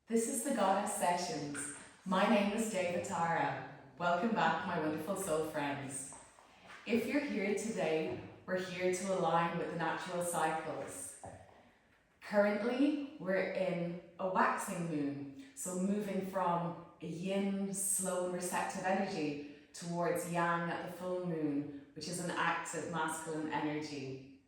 This is the Goddess Sessions. My name is Tara. Welcome back, my wonderful soul friends. If you're here today, we're here to align with the natural cycles. Currently, we're in a waxing moon, so moving from a yin, slow and receptive energy towards yang at the full moon, which is an active masculine energy.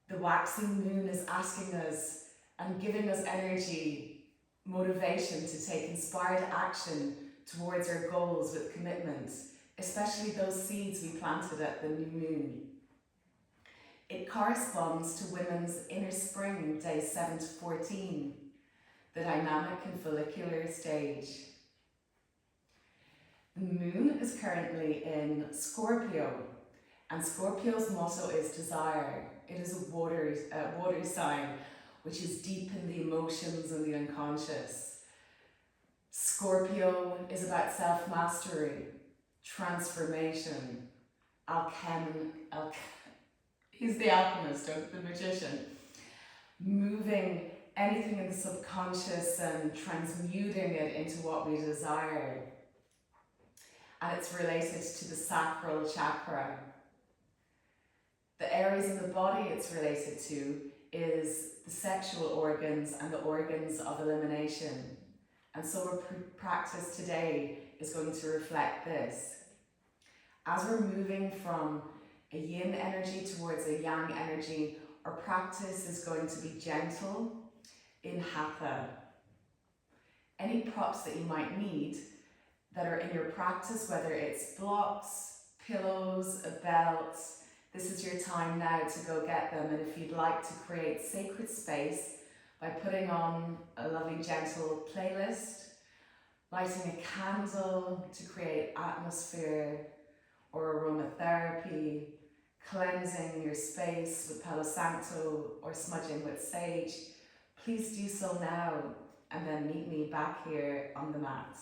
The waxing moon is asking us and giving us energy, motivation to take inspired action towards our goals with commitment, especially those seeds we planted at the new moon. It corresponds to women's inner spring, days 7 to 14, the dynamic and follicular stage. The moon is currently in Scorpio, and Scorpio's motto is desire. It is a water sign, which is deep in the emotions and the unconscious. Scorpio is about self-mastery, transformation, he's the alchemist or the magician, moving anything in the subconscious and transmuting it into what we desire. And it's related to the Sacral Chakra. The areas in the body it's related to is the sexual organs and the organs of elimination. And so our practice today is going to reflect this. As we're moving from a yin energy towards a yang energy, our practice is going to be gentle in hatha. Any props that you might need that are in your practice, whether it's blocks, pillows, a belt, this is your time now to go get them. And if you'd like to create sacred space by putting on a lovely gentle playlist, lighting a candle to create atmosphere or aromatherapy, cleansing your space with Palo Santo or smudging with sage, please do so now and then meet me back here on the mat.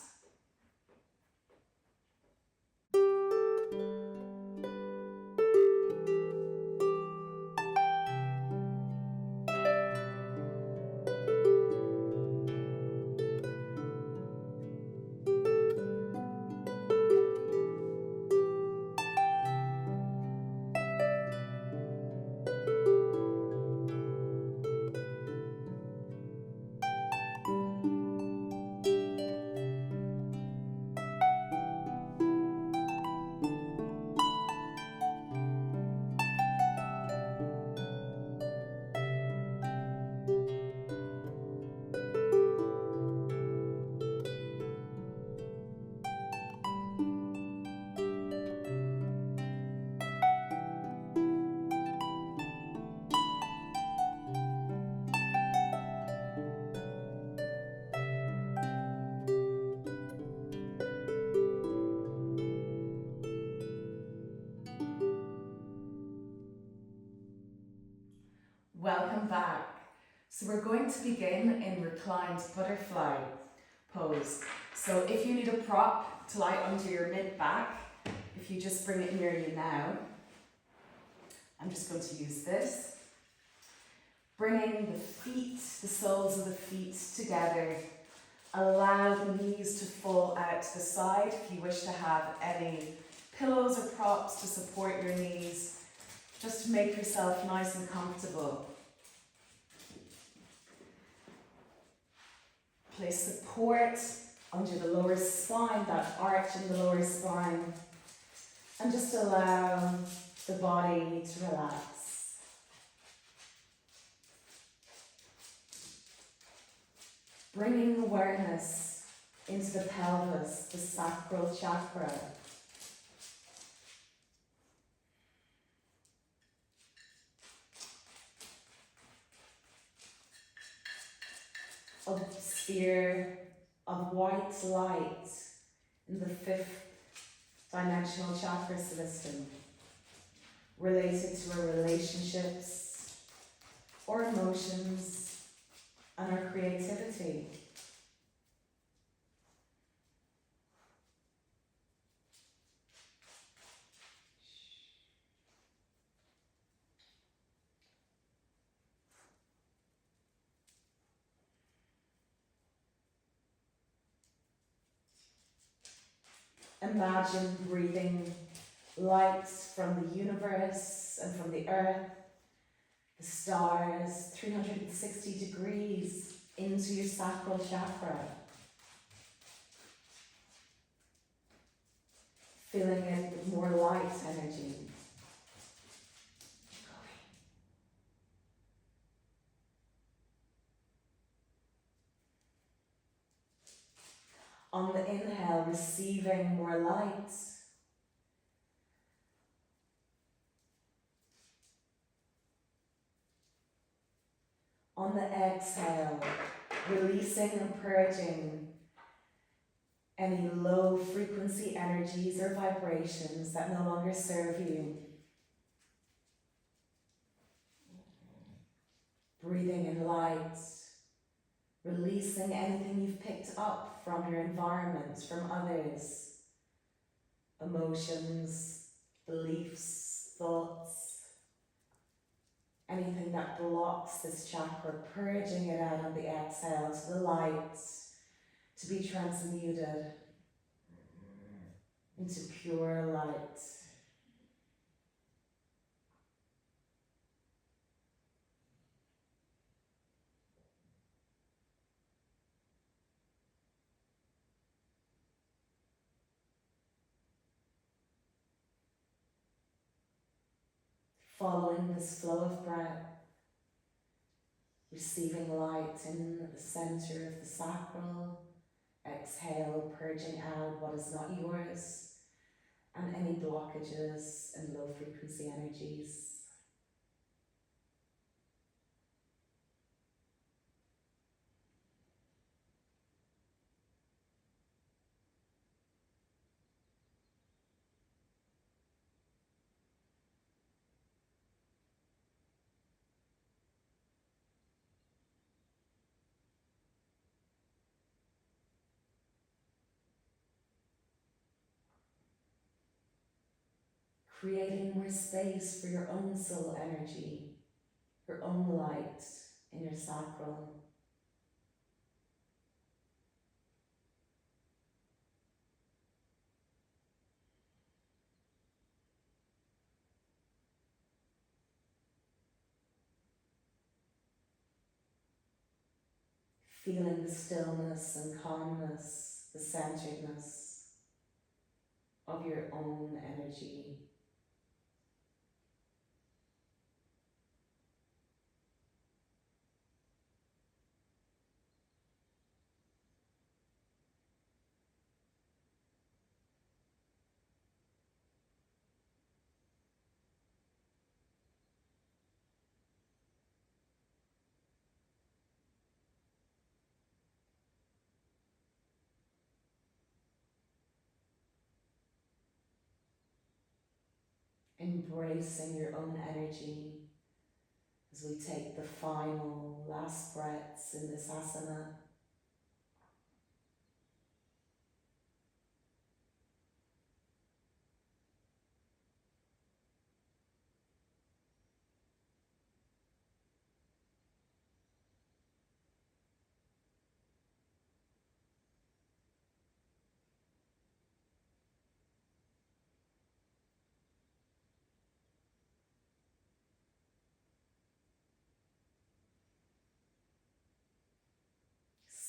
Welcome back. So we're going to begin in reclined butterfly pose. So if you need a prop to lie under your mid back, if you just bring it near you now, I'm just going to use this. Bringing the feet, the soles of the feet together. Allow the knees to fall out to the side if you wish to have any pillows or props to support your knees, just to make yourself nice and comfortable. Place support under the lower spine, that arch in the lower spine, and just allow the body to relax. Bringing awareness into the pelvis, the Sacral Chakra. A sphere of white light in the 5th dimensional chakra system, related to our relationships, or emotions, and our creativity. Imagine breathing light from the universe and from the earth, the stars, 360 degrees into your sacral chakra. Filling it with more light energy. On the inhale, receiving more light. On the exhale, releasing and purging any low frequency energies or vibrations that no longer serve you. Breathing in light, releasing anything you've picked up from your environment, from others, emotions, beliefs, thoughts, anything that blocks this chakra, purging it out on the exhale to the light, to be transmuted into pure light. Following this flow of breath, receiving light in the center of the sacral, exhale, purging out what is not yours, and any blockages and low frequency energies. Creating more space for your own soul energy, your own light in your sacral. Feeling the stillness and calmness, the centeredness of your own energy. Embracing your own energy as we take the final last breaths in this asana.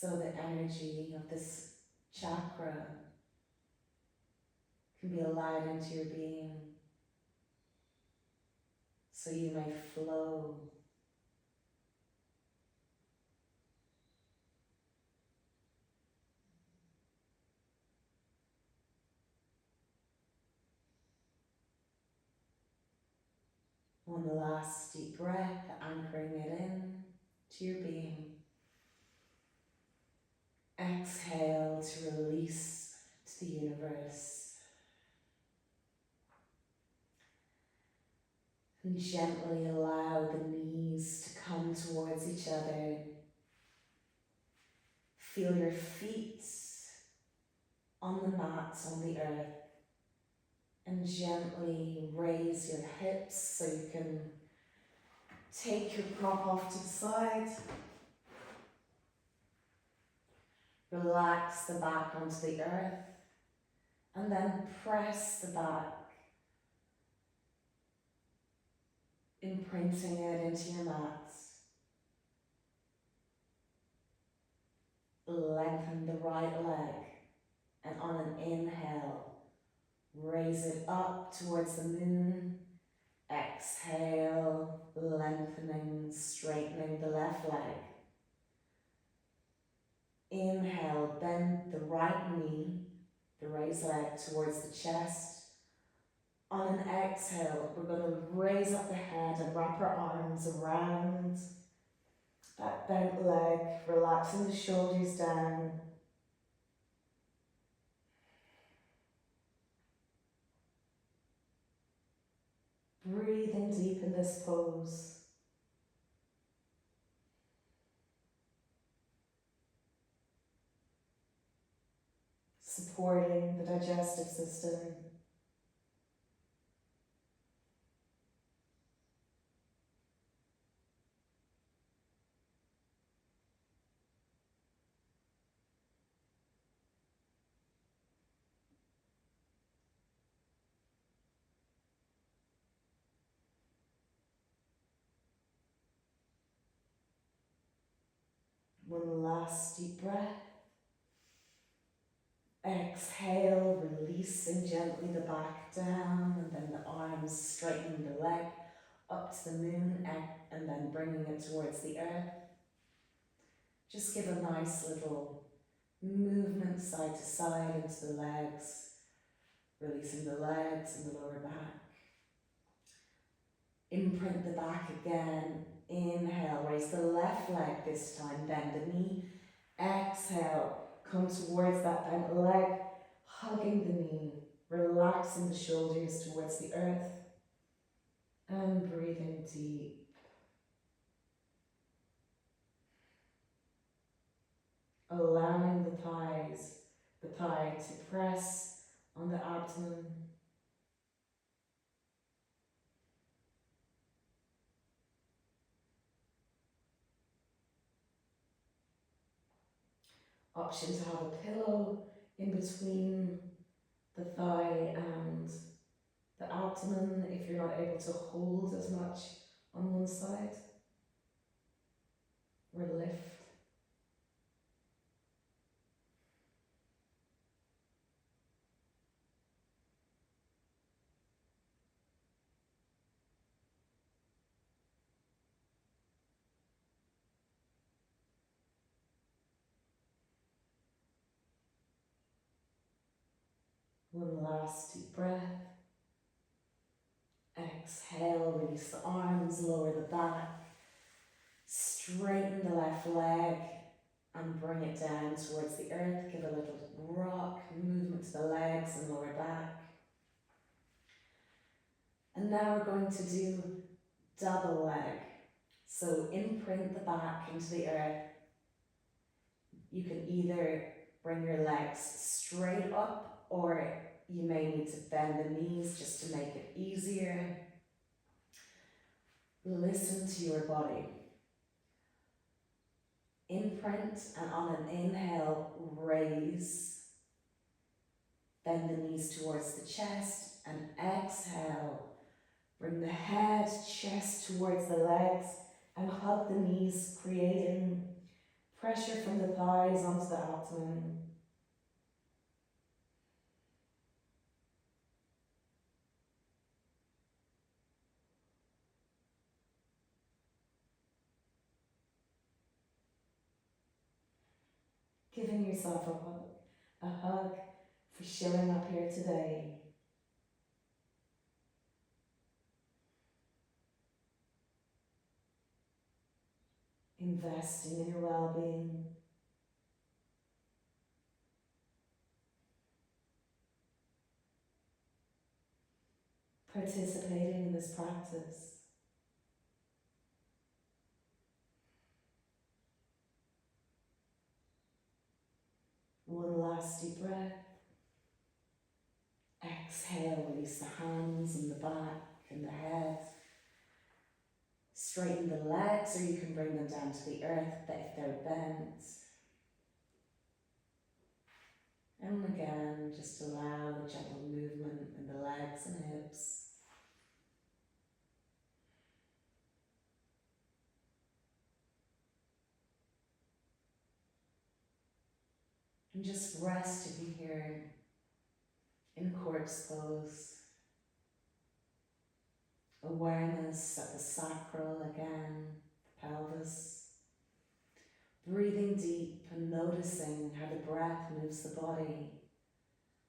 So the energy of this chakra can be allowed into your being, so you may flow one last deep breath, anchoring it in to your being. Exhale to release to the universe. And gently allow the knees to come towards each other. Feel your feet on the mat, on the earth. And gently raise your hips so you can take your prop off to the side. Relax the back onto the earth And then press the back, imprinting it into your mat. Lengthen the right leg, and on an inhale, raise it up towards the moon. Exhale, lengthening, straightening the left leg. Inhale, bend the right knee, the raised leg towards the chest. On an exhale, we're going to raise up the head and wrap our arms around that bent leg, relaxing the shoulders down. Breathing deep in this pose. Supporting the digestive system. One last deep breath. Exhale, releasing gently the back down, and then the arms straightening the leg up to the moon, and then bringing it towards the earth. Just give a nice little movement side to side into the legs, releasing the legs and the lower back. Imprint the back again. Inhale, raise the left leg this time, bend the knee. Exhale, come towards that bent leg, hugging the knee, relaxing the shoulders towards the earth, and breathing deep. Allowing the thigh to press on the abdomen. Option to have a pillow in between the thigh and the abdomen if you're not able to hold as much on one side, or lift. One last deep breath. Exhale, release the arms, lower the back, straighten the left leg and bring it down towards the earth. Give a little rock movement to the legs and lower back. And now we're going to do double leg. So imprint the back into the earth. You can either bring your legs straight up, or you may need to bend the knees just to make it easier. Listen to your body. Imprint, and on an inhale, raise. Bend the knees towards the chest, and exhale. Bring the head, chest towards the legs, and hug the knees, creating pressure from the thighs onto the abdomen. Giving yourself a hug for showing up here today. Investing in your well-being. Participating in this practice. One last deep breath. Exhale, release the hands and the back and the head. Straighten the legs, or you can bring them down to the earth if they're bent. And again, just allow the gentle movement in the legs and hips. And just resting here in corpse pose. Awareness at the sacral again, the pelvis. Breathing deep and noticing how the breath moves the body,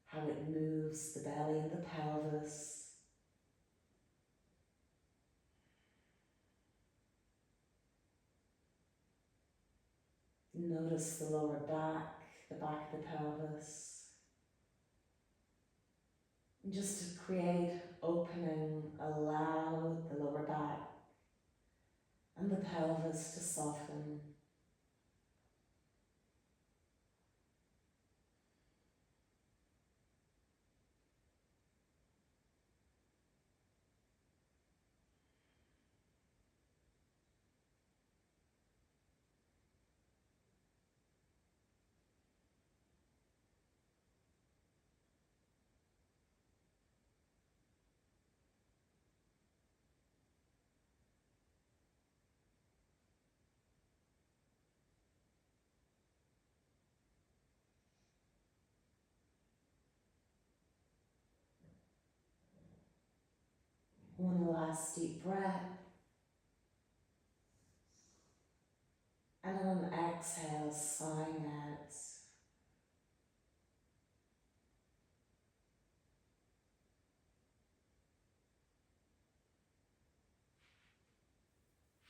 how it moves the belly and the pelvis. Notice the lower back, the back of the pelvis. And just to create opening, allow the lower back and the pelvis to soften. One last deep breath. And on an exhale, sighing out.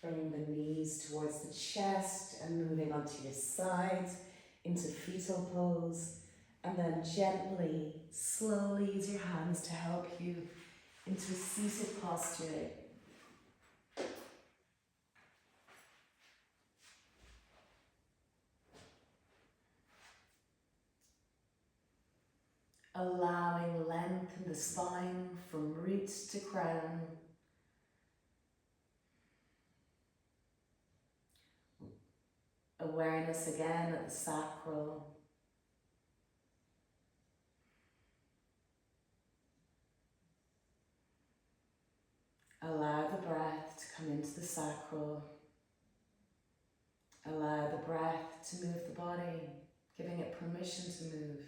Bringing the knees towards the chest and moving onto your sides into fetal pose. And then gently, slowly use your hands to help you into a seated posture. Allowing length in the spine from root to crown. Awareness again at the sacral. Allow the breath to come into the sacral. Allow the breath to move the body, giving it permission to move.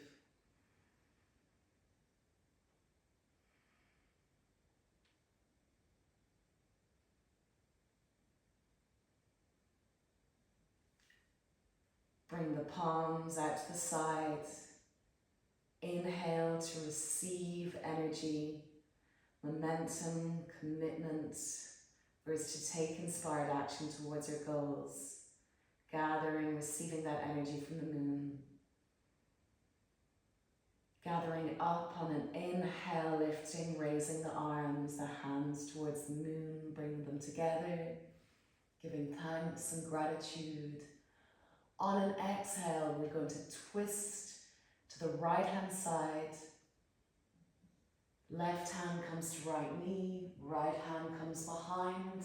Bring the palms out to the sides. Inhale to receive energy, momentum, commitment, for us to take inspired action towards our goals. Gathering, receiving that energy from the moon. Gathering up on an inhale, lifting, raising the arms, the hands towards the moon, bringing them together, giving thanks and gratitude. On an exhale, we're going to twist to the right hand side. Left hand comes to right knee, right hand comes behind.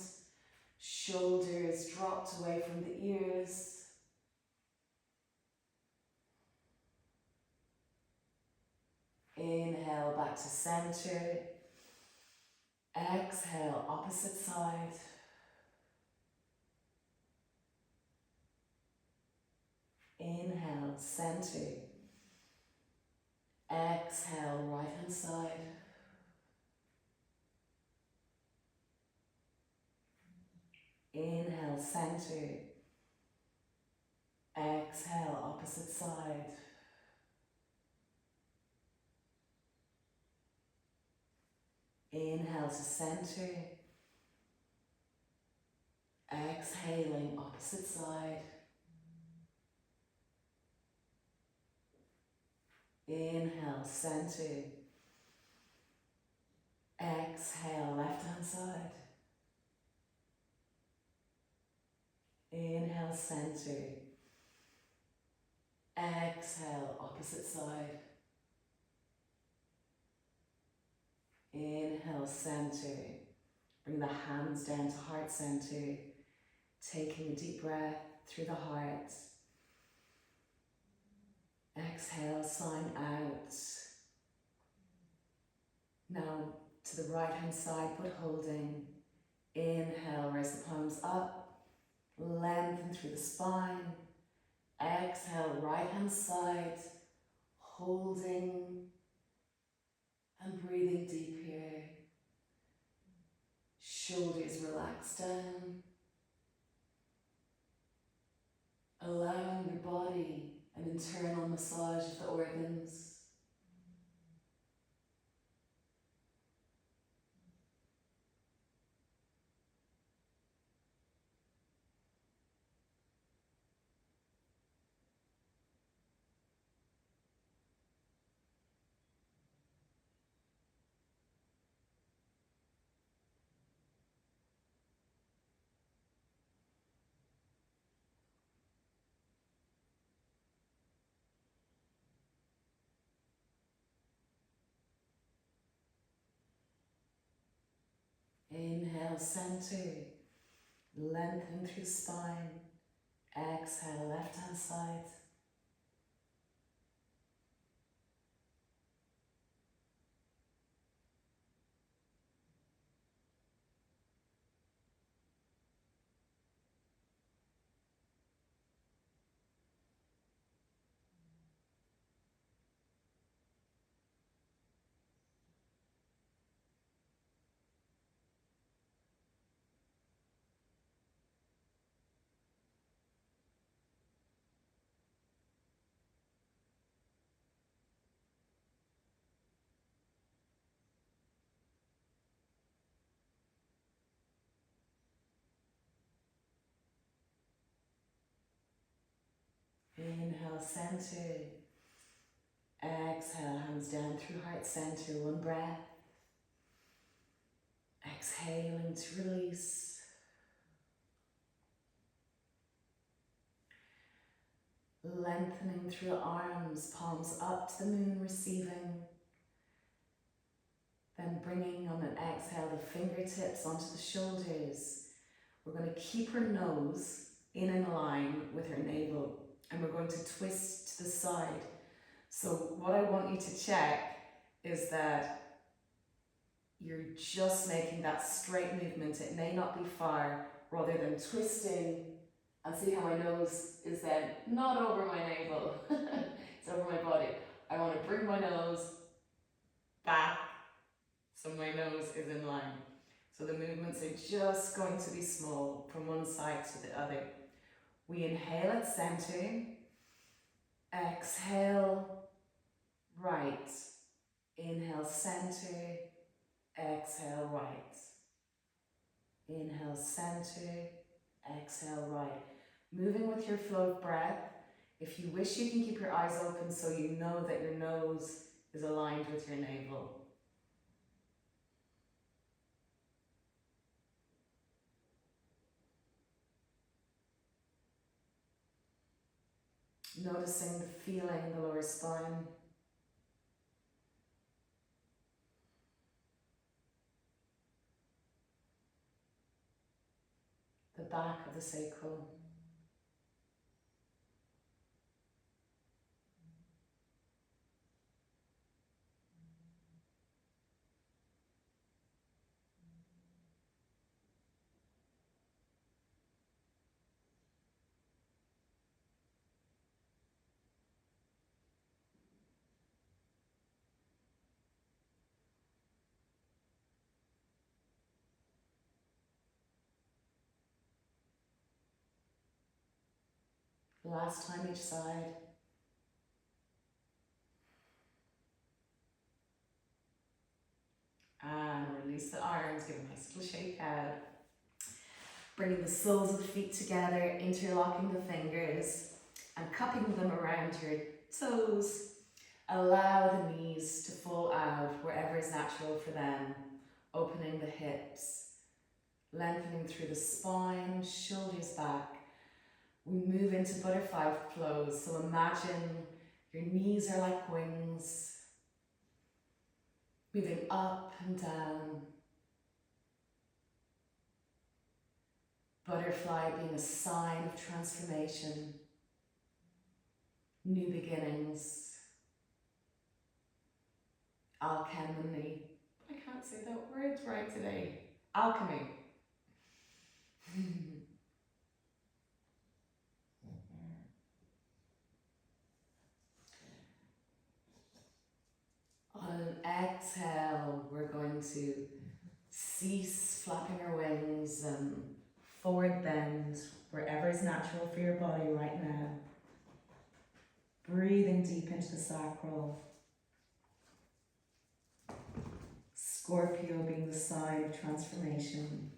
Shoulders dropped away from the ears. Inhale back to center. Exhale, opposite side. Inhale, center. Exhale, right hand side. Inhale, center. Exhale, opposite side. Inhale to center. Exhaling, opposite side. Inhale, center. Exhale, left hand side. Inhale, center. Exhale, opposite side. Inhale, center. Bring the hands down to heart center. Taking a deep breath through the heart. Exhale, sign out. Now to the right hand side, but holding. Inhale, raise the palms up, lengthen through the spine. Exhale, right hand side, holding and breathing deep here. Shoulders relax down. Allowing your body an internal massage of the organs. Inhale, center, lengthen through the spine. Exhale, left hand side. Inhale, center. Exhale, hands down through heart center. One breath. Exhaling to release. Lengthening through the arms, palms up to the moon, receiving. Then bringing on an exhale the fingertips onto the shoulders. We're going to keep her nose in line with her navel, and we're going to twist to the side. So what I want you to check is that you're just making that straight movement. It may not be far, rather than twisting, and see how my nose is then not over my navel, it's over my body. I want to bring my nose back so my nose is in line. So the movements are just going to be small from one side to the other. We inhale at center, exhale right, inhale center, exhale right, inhale center, exhale right. Moving with your flow of breath. If you wish, you can keep your eyes open so you know that your nose is aligned with your navel. Noticing the feeling in the lower spine. The back of the sacral. Last time each side. And release the arms, give a nice little shake out. Bringing the soles of the feet together, interlocking the fingers and cupping them around your toes. Allow the knees to fall out wherever is natural for them. Opening the hips, lengthening through the spine, shoulders back. We move into butterfly flows. So imagine your knees are like wings, moving up and down. Butterfly being a sign of transformation. new beginnings, alchemy. I can't say that word right today. Alchemy. On an exhale, we're going to cease flapping our wings and forward bend wherever is natural for your body right now. Breathing deep into the sacral. Scorpio being the sign of transformation.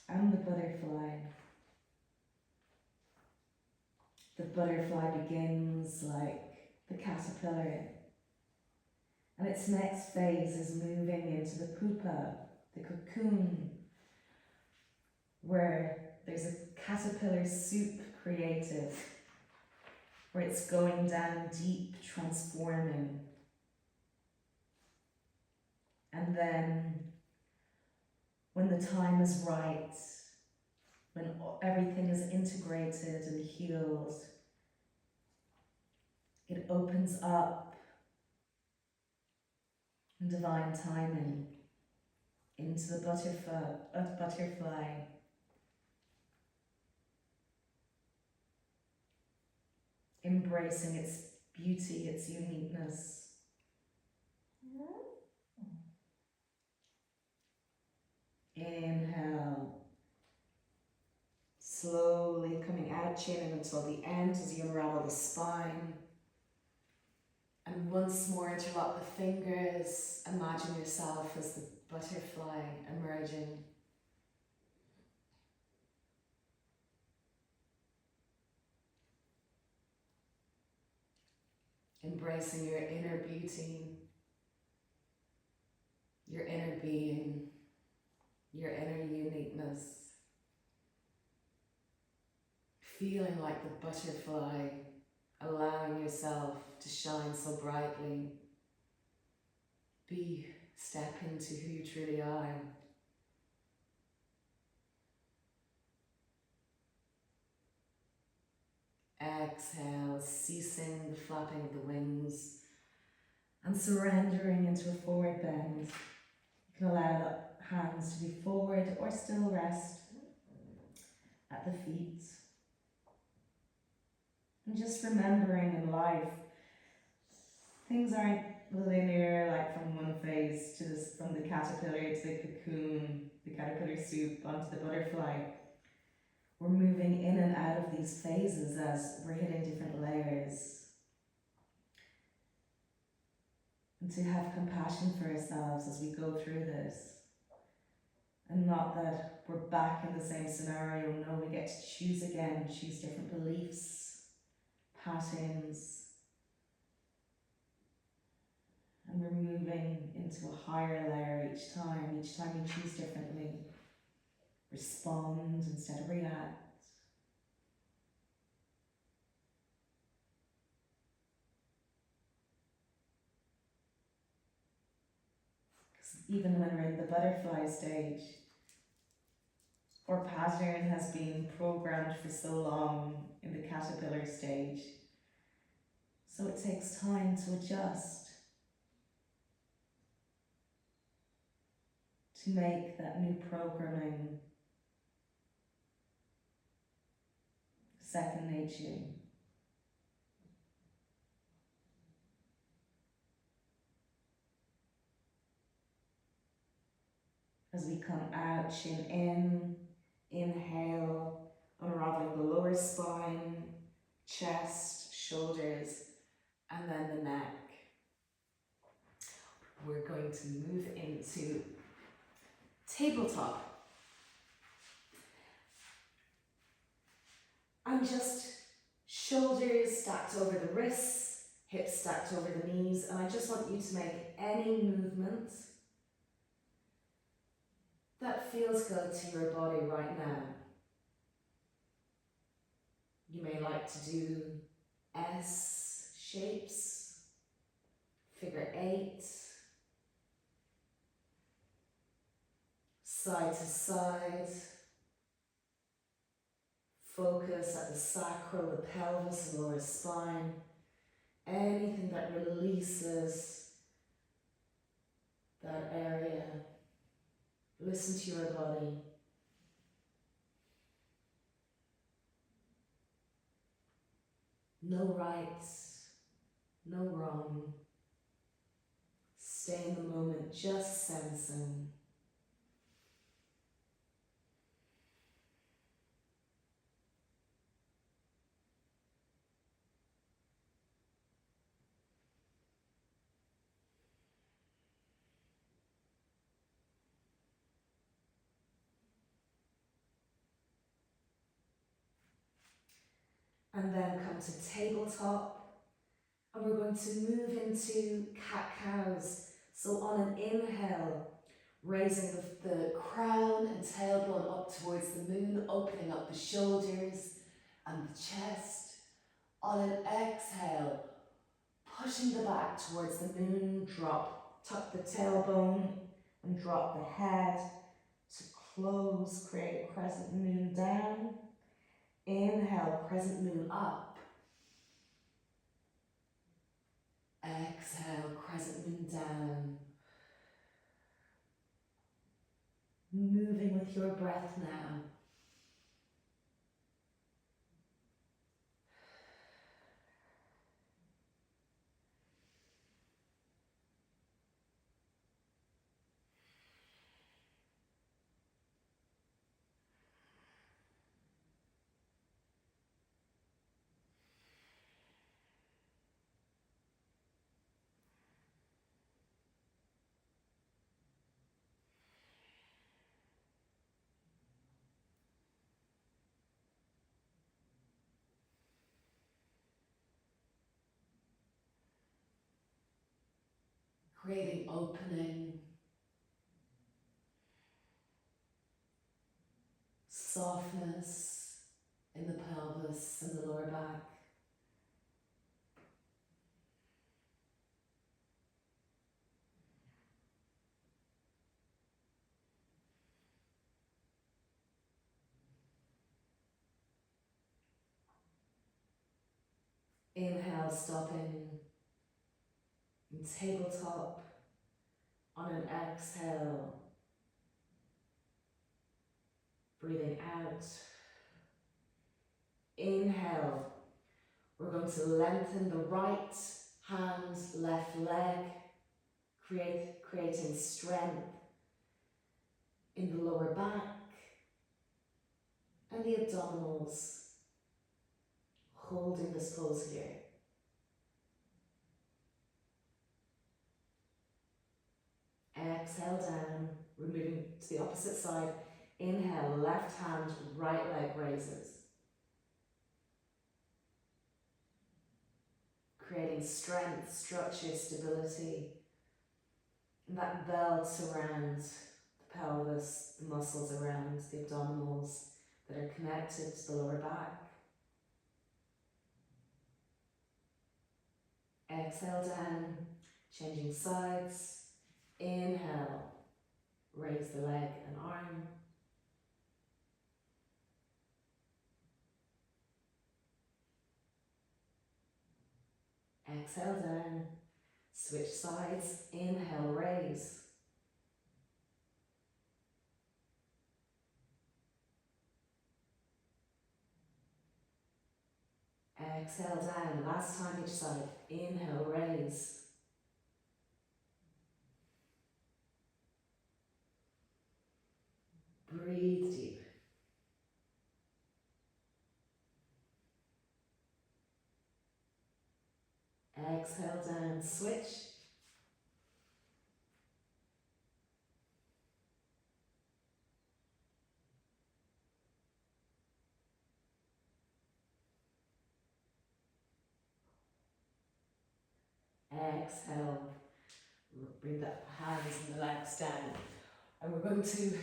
And the butterfly. The butterfly begins like the caterpillar. And its next phase is moving into the pupa, the cocoon, where there's a caterpillar soup created, where it's going down deep, transforming. And then, when the time is right, when everything is integrated and healed, it opens up in divine timing into the butterfly. Embracing its beauty, its uniqueness. Inhale. Slowly coming out, chinning until the end as you unravel the spine. And once more, interlock the fingers. Imagine yourself as the butterfly emerging. Embracing your inner beauty, your inner being, your inner uniqueness. Feeling like the butterfly, allowing yourself to shine so brightly. Step into who you truly are. Exhale, ceasing the flapping of the wings and surrendering into a forward bend. You can allow the hands to be forward or still rest at the feet. And just remembering in life, things aren't linear, like from one phase to this, from the caterpillar to the cocoon, the caterpillar soup onto the butterfly. We're moving in and out of these phases as we're hitting different layers. And to have compassion for ourselves as we go through this. And not that we're back in the same scenario, no, we get to choose again, choose different beliefs, patterns. And we're moving into a higher layer each time we choose differently. Respond instead of react. Because even when we're in the butterfly stage, our pattern has been programmed for so long in the caterpillar stage. So it takes time to adjust, to make that new programming second nature. As we come out, chin in, inhale, unraveling the lower spine, chest, shoulders, and then the neck. We're going to move into tabletop. And just shoulders stacked over the wrists, hips stacked over the knees, and I just want you to make any movement that feels good to your body right now. You may like to do S shapes, figure 8, side to side, focus at the sacral, the pelvis, and lower spine. Anything that releases that area. Listen to your body. No right, no wrong. Stay in the moment, just sensing. And then come to tabletop, and we're going to move into cat-cows. So on an inhale, raising the crown and tailbone up towards the moon, opening up the shoulders and the chest. On an exhale, pushing the back towards the moon, tuck the tailbone and drop the head to close, create a crescent moon down. Inhale, crescent moon up. Exhale, crescent moon down. Moving with your breath now. Creating opening, softness in the pelvis and the lower back. Inhale, stopping in tabletop. On an exhale, breathing out. Inhale, we're going to lengthen the right hand, left leg, creating strength in the lower back and the abdominals, holding this pose here. Exhale down, we're moving to the opposite side. Inhale, left hand, right leg raises. Creating strength, structure, stability. And that belt around the pelvis, the muscles around the abdominals that are connected to the lower back. Exhale down, changing sides. Inhale, raise the leg and arm. Exhale down, switch sides. Inhale, raise. Exhale down, last time each side. Inhale, raise. Breathe deep. Exhale down, switch. Exhale, bring the hands and the legs down. And we're going to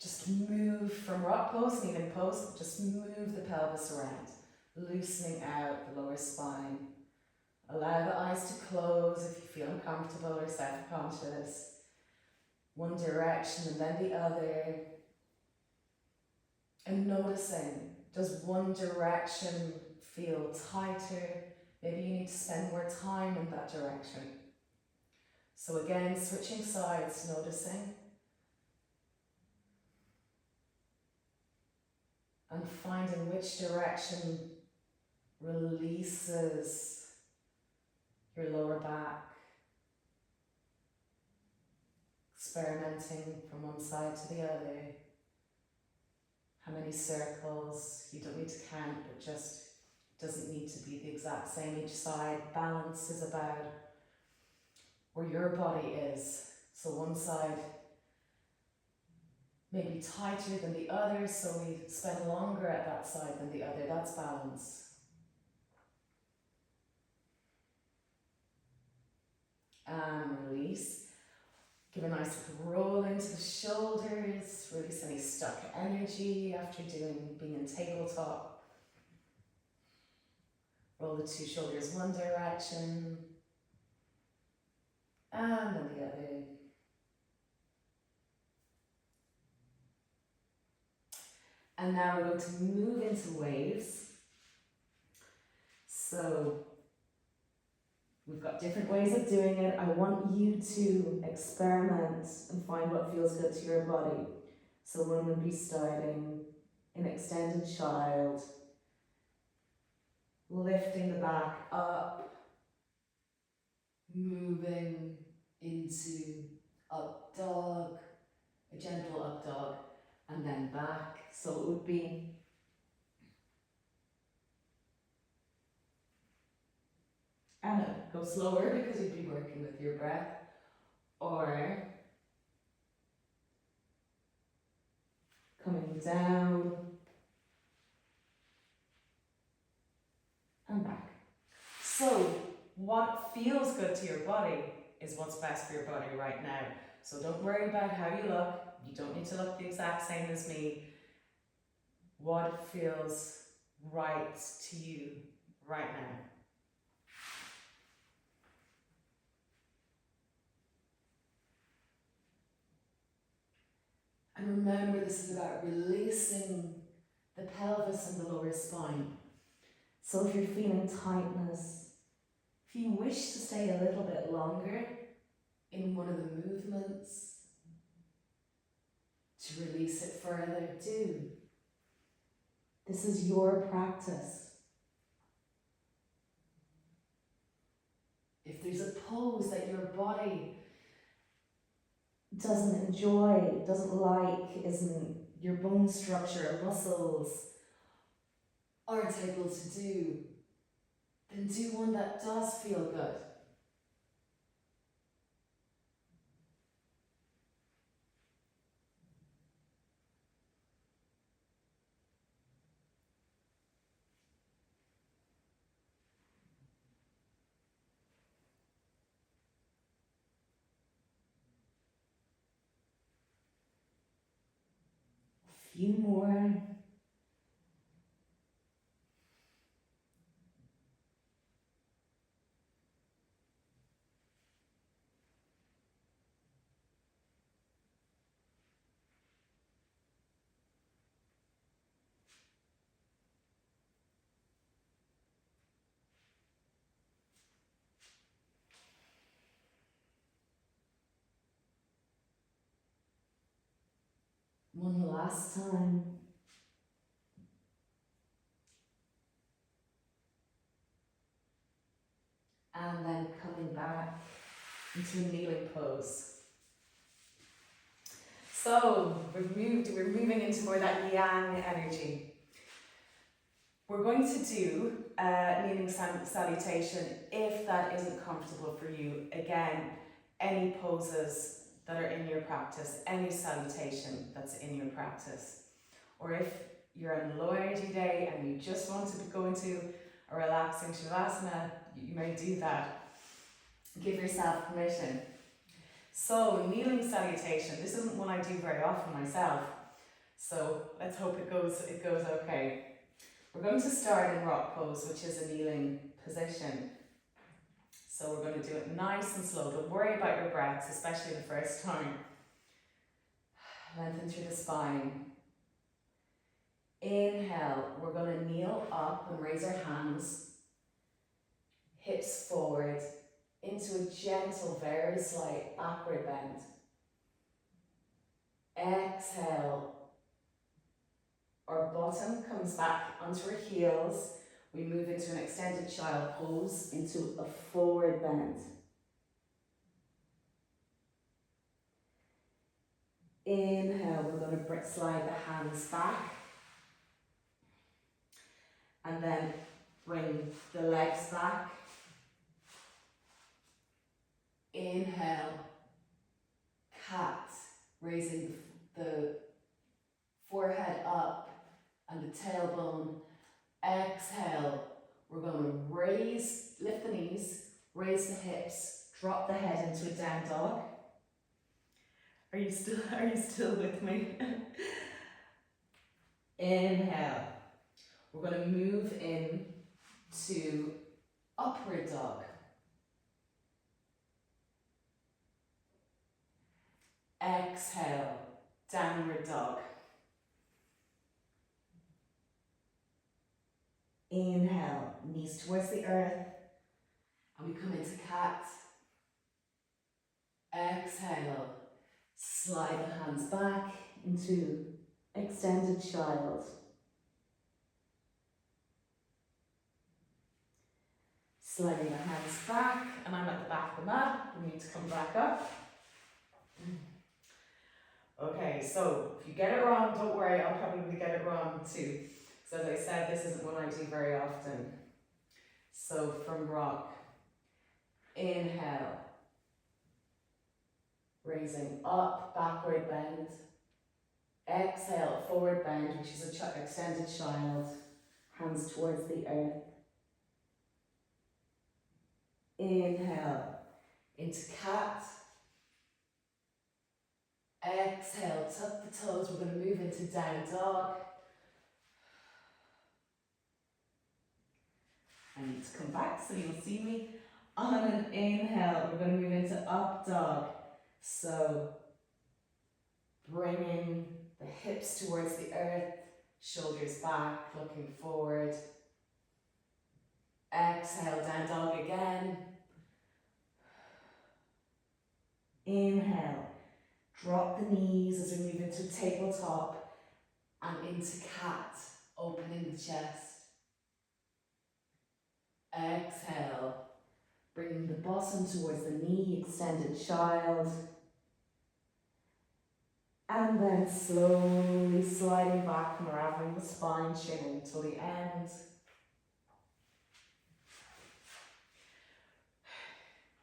just move from rock pose, kneeling pose, just move the pelvis around, loosening out the lower spine. Allow the eyes to close if you feel uncomfortable or self-conscious. One direction and then the other. And noticing, does one direction feel tighter? Maybe you need to spend more time in that direction. So again, switching sides, noticing. And finding which direction releases your lower back. Experimenting from one side to the other. How many circles? You don't need to count, but just doesn't need to be the exact same each side. Balance is about where your body is. So one side may be tighter than the other, so we spend longer at that side than the other. That's balance. And release. Give a nice roll into the shoulders. Release any stuck energy after being in tabletop. Roll the two shoulders one direction. And then the other. And now we're going to move into waves. So we've got different ways of doing it. I want you to experiment and find what feels good to your body. So one would be starting in extended child, lifting the back up, moving into up dog, a gentle up dog, and then back. So it would be go slower because you'd be working with your breath, or coming down and back. So what feels good to your body is what's best for your body right now. So don't worry about how you look. You don't need to look the exact same as me. What feels right to you right now? And remember, this is about releasing the pelvis and the lower spine. So if you're feeling tightness, if you wish to stay a little bit longer in one of the movements, to release it further, do. This is your practice. If there's a pose that your body doesn't enjoy, doesn't like, isn't your bone structure, muscles aren't able to do, then do one that does feel good. A few more. One last time. And then coming back into a kneeling pose. So we're moving into more that yang energy. We're going to do kneeling salutation if that isn't comfortable for you. Again, any poses that are in your practice, any salutation that's in your practice. Or if you're on a low energy day and you just want to go into a relaxing shavasana, you may do that. Give yourself permission. So, kneeling salutation, this isn't one I do very often myself, so let's hope it goes okay. We're going to start in rock pose, which is a kneeling position. So we're going to do it nice and slow. Don't worry about your breaths, especially the first time. Lengthen through the spine. Inhale, we're going to kneel up and raise our hands, hips forward, into a gentle, very slight backward bend. Exhale, our bottom comes back onto our heels. We move into an extended child pose, into a forward bend. Inhale, we're going to slide the hands back. And then bring the legs back. Inhale, cat, raising the forehead up and the tailbone. Exhale, we're going to lift the knees, raise the hips, drop the head into a down dog. Are you still with me? Inhale. We're going to move in to upward dog. Exhale, downward dog. Inhale, knees towards the earth, and we come into cat. Exhale, slide the hands back into extended child. Sliding the hands back, and I'm at the back of the mat. We need to come back up. Okay, so if you get it wrong, don't worry, I'll probably get it wrong too. So as I said, this isn't one I do very often. So from rock, inhale, raising up, backward bend. Exhale, forward bend, which is an extended child, hands towards the earth. Inhale, into cat. Exhale, tuck the toes, we're going to move into down dog. I need to come back so you'll see me. On an inhale, we're going to move into up dog. So, bringing the hips towards the earth, shoulders back, looking forward. Exhale, down dog again. Inhale, drop the knees as we move into tabletop and into cat, opening the chest. Exhale, bringing the bottom towards the knee, extended child. And then slowly sliding back, unraveling the spine, chin until the end.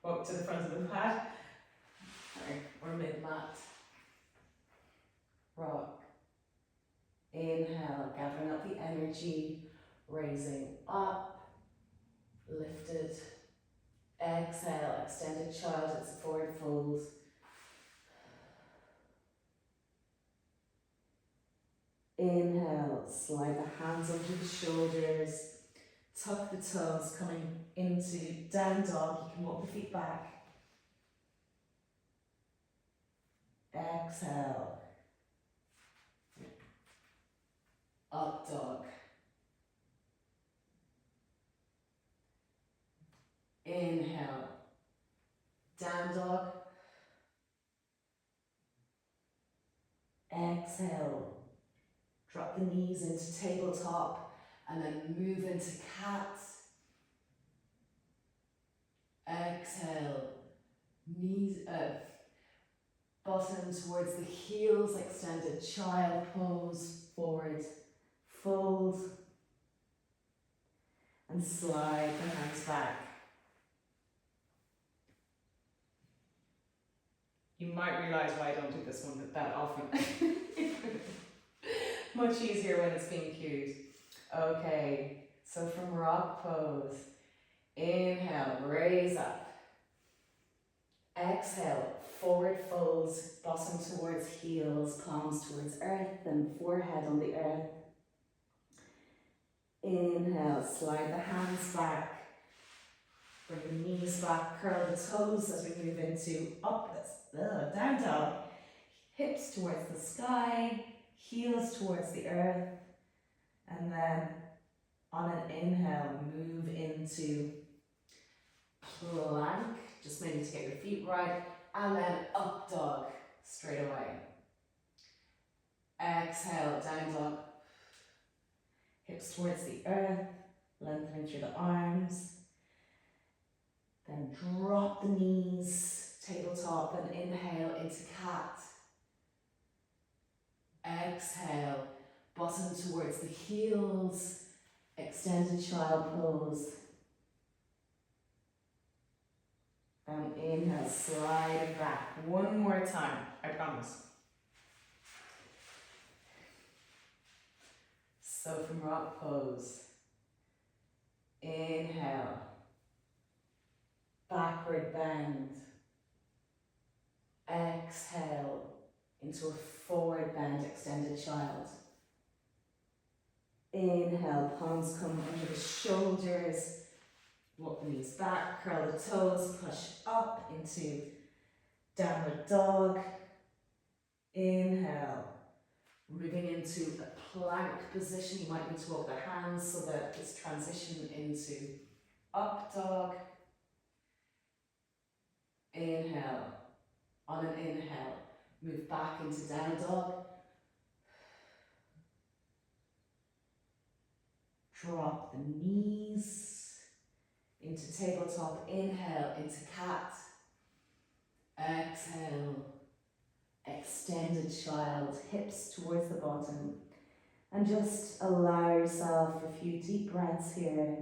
Walk to the front of the mat, or mid-mat. Rock. Inhale, gathering up the energy, raising up, lifted. Exhale, extended child, it's a forward fold. Inhale, slide the hands under the shoulders, tuck the toes, coming into down dog. You can walk the feet back. Exhale, up dog. Inhale, down dog. Exhale, drop the knees into tabletop and then move into cat. Exhale, knees bottom towards the heels, extended child pose, forward fold, and slide the hands back. You might realise why I don't do this one that often. Much easier when it's being cued. Okay, so from rock pose, inhale, raise up. Exhale, forward folds, bottom towards heels, palms towards earth, and forehead on the earth. Inhale, slide the hands back, bring the knees back, curl the toes as we move into down dog. Hips towards the sky, heels towards the earth. And then on an inhale, move into plank, just maybe to get your feet right, and then up dog straight away. Exhale, down dog, hips towards the earth, lengthening through the arms. Then drop the knees, tabletop, then inhale into cat. Exhale, bottom towards the heels, extended child pose. Then inhale, slide back. One more time, I promise. So from rock pose, inhale, backward bend. Exhale into a forward bend, extended child. Inhale, palms come under the shoulders. Walk the knees back, curl the toes, push up into downward dog. Inhale, moving into a plank position. You might need to walk the hands so that it's transition into up dog. Inhale, on an inhale, move back into down dog. Drop the knees into tabletop. Inhale into cat. Exhale, extended child, hips towards the bottom. And just allow yourself a few deep breaths here.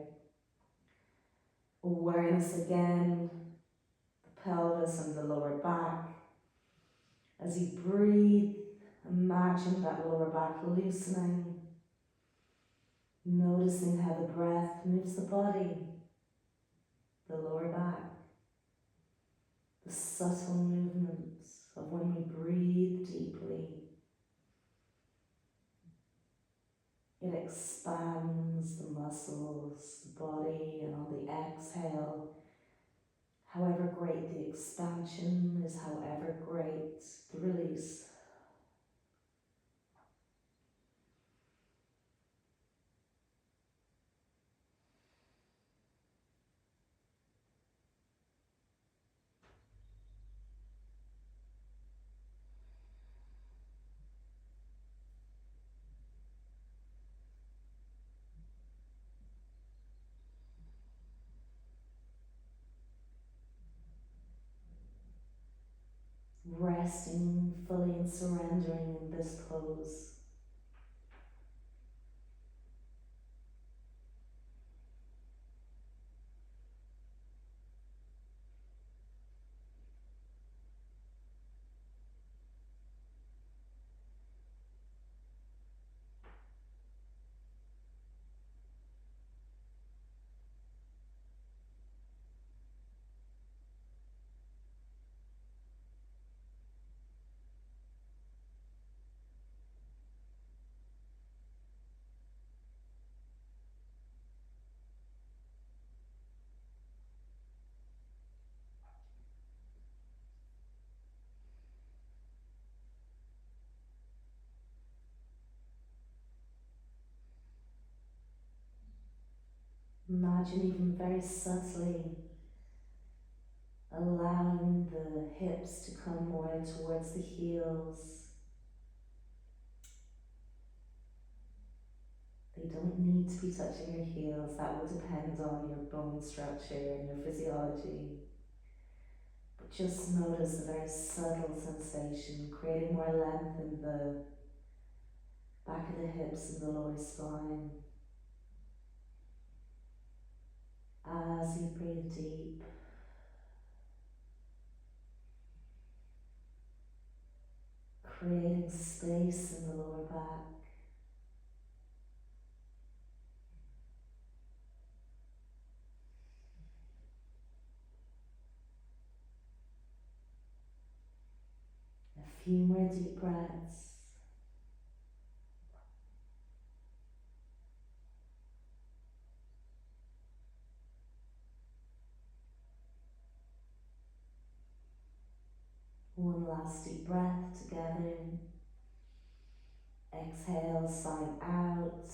Awareness again, the pelvis and the lower back. As you breathe, imagine that lower back loosening. Noticing how the breath moves the body, the lower back, the subtle movements of when we breathe deeply. It expands the muscles, the body, and on the exhale, however great the expansion is, however great the release. Resting fully and surrendering in this pose. Imagine even very subtly allowing the hips to come more towards the heels. They don't need to be touching your heels. That will depend on your bone structure and your physiology. But just notice a very subtle sensation, creating more length in the back of the hips and the lower spine. As you breathe deep, creating space in the lower back. A few more deep breaths. One last deep breath together. Exhale, sign out.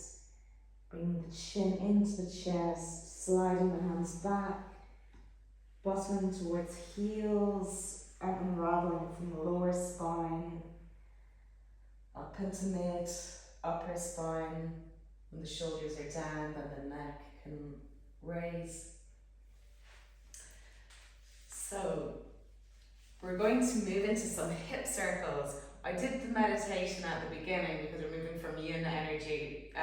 Bringing the chin into the chest, sliding the hands back, bottom towards heels, and unraveling from the lower spine, up into mid, upper spine. When the shoulders are down, then the neck can raise. So we're going to move into some hip circles. I did the meditation at the beginning because we're moving from yin energy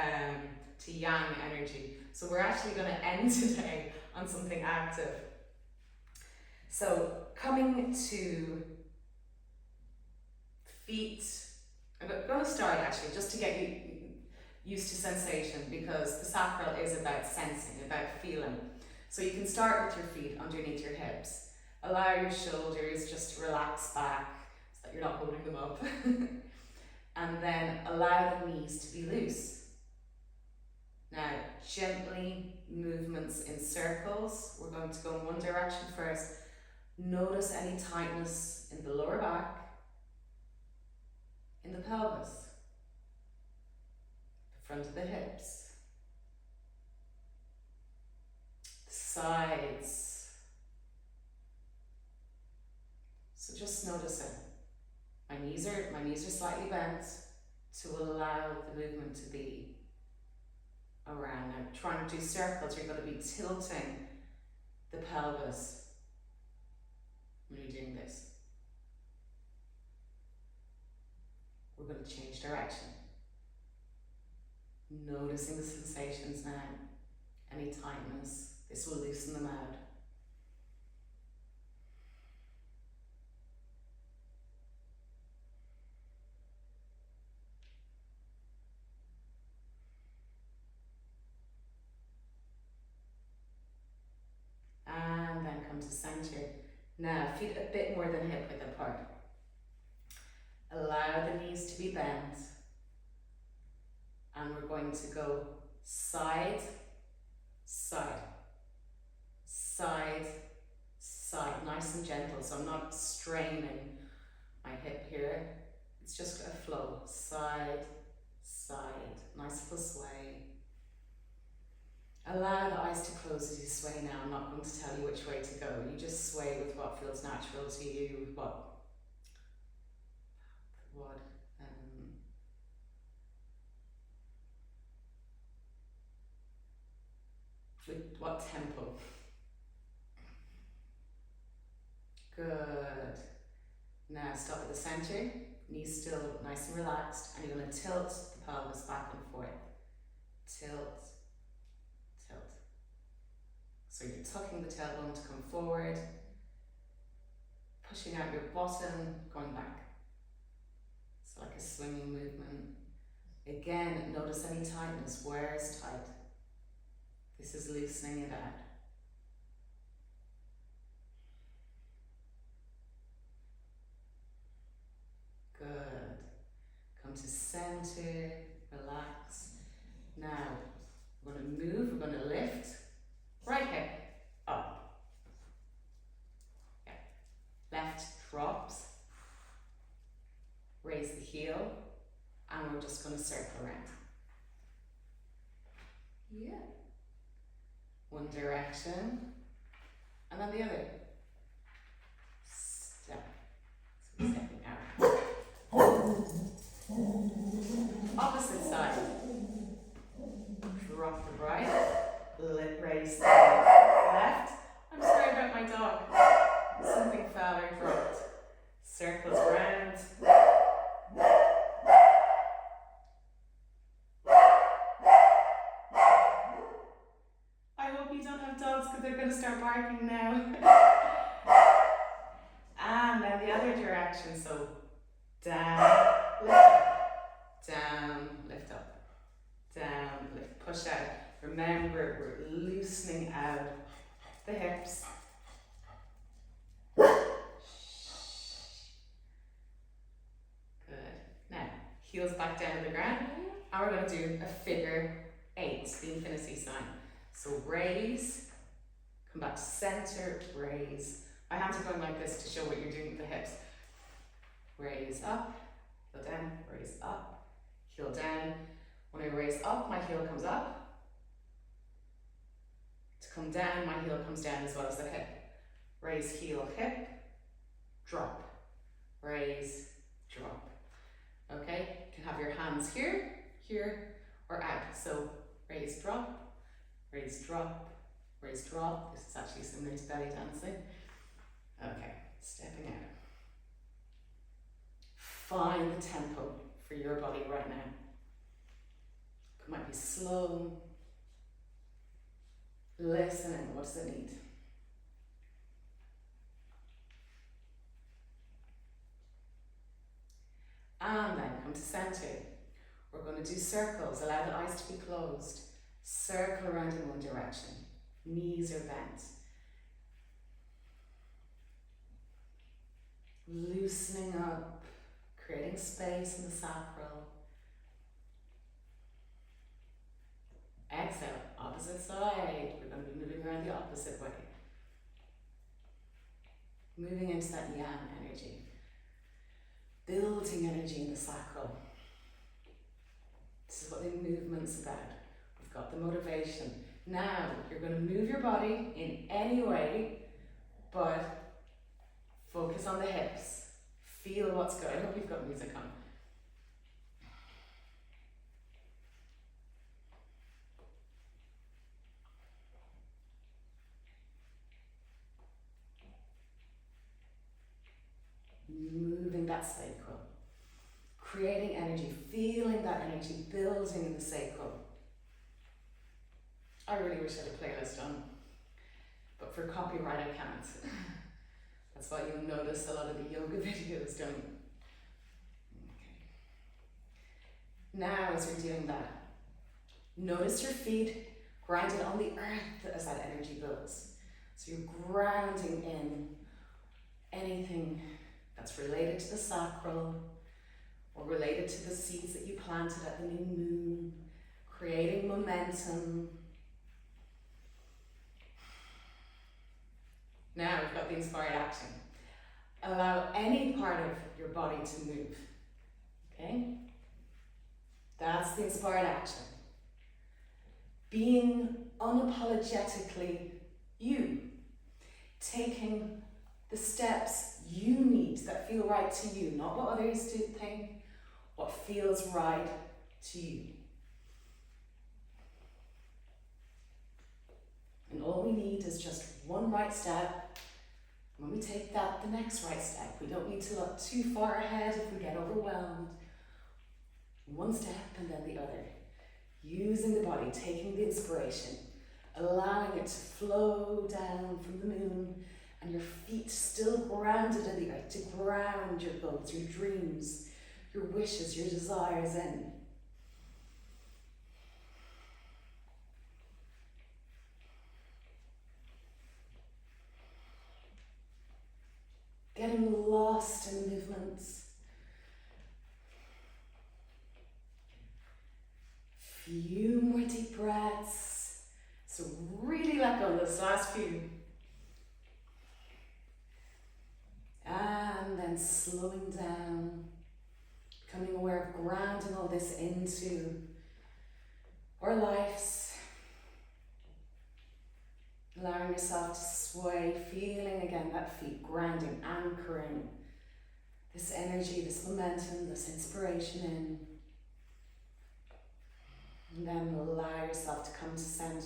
to yang energy. So we're actually going to end today on something active. So coming to feet, I'm going to start actually just to get you used to sensation, because the sacral is about sensing, about feeling. So you can start with your feet underneath your hips. Allow your shoulders just to relax back so that you're not holding them up. And then allow the knees to be loose. Now, gently movements in circles. We're going to go in one direction first. Notice any tightness in the lower back, in the pelvis, the front of the hips, the sides. So just notice it. My knees are slightly bent to allow the movement to be around. Now, trying to do circles, you're going to be tilting the pelvis when you're doing this. We're going to change direction. Noticing the sensations now. Any tightness, this will loosen them out. And then come to center. Now, feet a bit more than hip width apart. Allow the knees to be bent. And we're going to go side, side, side, side. Nice and gentle, so I'm not straining my hip here. It's just a flow. Side, side. Nice little sway. Allow the eyes to close as you sway now. I'm not going to tell you which way to go. You just sway with what feels natural to you, with with what tempo. Good. Now stop at the center, knees still nice and relaxed, and you're going to tilt the pelvis back and forth. Tilt, tilt. So you're tucking the tailbone to come forward, pushing out your bottom, going back. So like a swinging movement. Again, notice any tightness. Where is tight? This is loosening it out. Good. Come to center, relax. Now, we're going to move, we're going to lift. Right hip up. Yeah. Left drops. Raise the heel. And we're just going to circle around. Yeah. One direction. And then the other. Step. So stepping out. Opposite side. Drop the right. Raise the left. I'm sorry about my dog. Something fell or dropped. Circles round. I hope you don't have dogs because they're going to start barking now. And then the other direction. So down, lift up. Down, lift up. Down, lift. Push out. Remember, we're loosening out the hips. Good. Now, heels back down to the ground. And we're going to do a figure 8, the infinity sign. So raise, come back to center, raise. My hands are going like this to show what you're doing with the hips. Raise up, heel down, raise up, heel down. When I raise up, my heel comes up. come down, my heel comes down as well as the hip. Raise, heel, hip, drop. Raise, drop. Okay, you can have your hands here, here, or out. So raise, drop, raise, drop, raise, drop. This is actually similar to belly dancing. Okay, stepping out. Find the tempo for your body right now. It might be slow. Listening, what does it need? And then come to center. We're going to do circles. Allow the eyes to be closed. Circle around in one direction. Knees are bent. Loosening up, creating space in the sacral. Exhale, opposite side. We're going to be moving around the opposite way. Moving into that yang energy. Building energy in the sacral. This is what the movement's about. We've got the motivation. Now, you're going to move your body in any way, but focus on the hips. Feel what's good. I hope you've got music on. Moving that sacral. Creating energy, feeling that energy building in the sacral. I really wish I had a playlist on, but for copyright I can't. That's why you'll notice a lot of the yoga videos don't. Okay. Now as you're doing that, notice your feet grounded on the earth as that energy builds. So you're grounding in anything that's related to the sacral or related to the seeds that you planted at the new moon, creating momentum. Now we've got the inspired action. Allow any part of your body to move, okay? That's the inspired action. Being unapologetically you, taking the steps you need that feel right to you, not what others do think, what feels right to you. And all we need is just one right step. When we take that, the next right step, we don't need to look too far ahead if we get overwhelmed. One step and then the other. Using the body, taking the inspiration, allowing it to flow down from the moon, and your feet still grounded in the earth to ground your goals, your dreams, your wishes, your desires in. Getting lost in the movements. Few more deep breaths. So really let go of this last few. And then slowing down, becoming aware of grounding all this into our lives. Allowing yourself to sway, feeling again that feet grounding, anchoring this energy, this momentum, this inspiration in. And then allow yourself to come to center.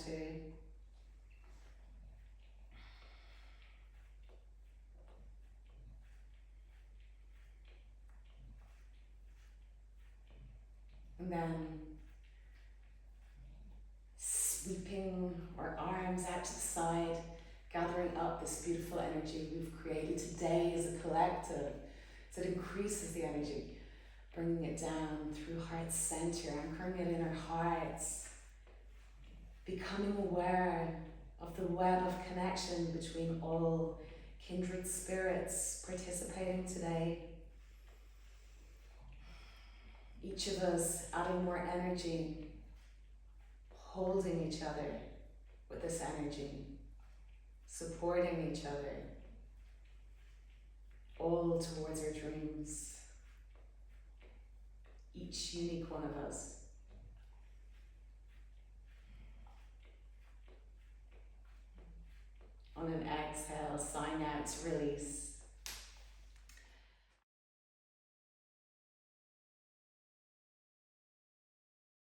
And then sweeping our arms out to the side, gathering up this beautiful energy we've created today as a collective. So it increases the energy, bringing it down through heart center, anchoring it in our hearts, becoming aware of the web of connection between all kindred spirits participating today. Each of us adding more energy, holding each other with this energy, supporting each other, all towards our dreams. Each unique one of us. and exhale, sign out to release.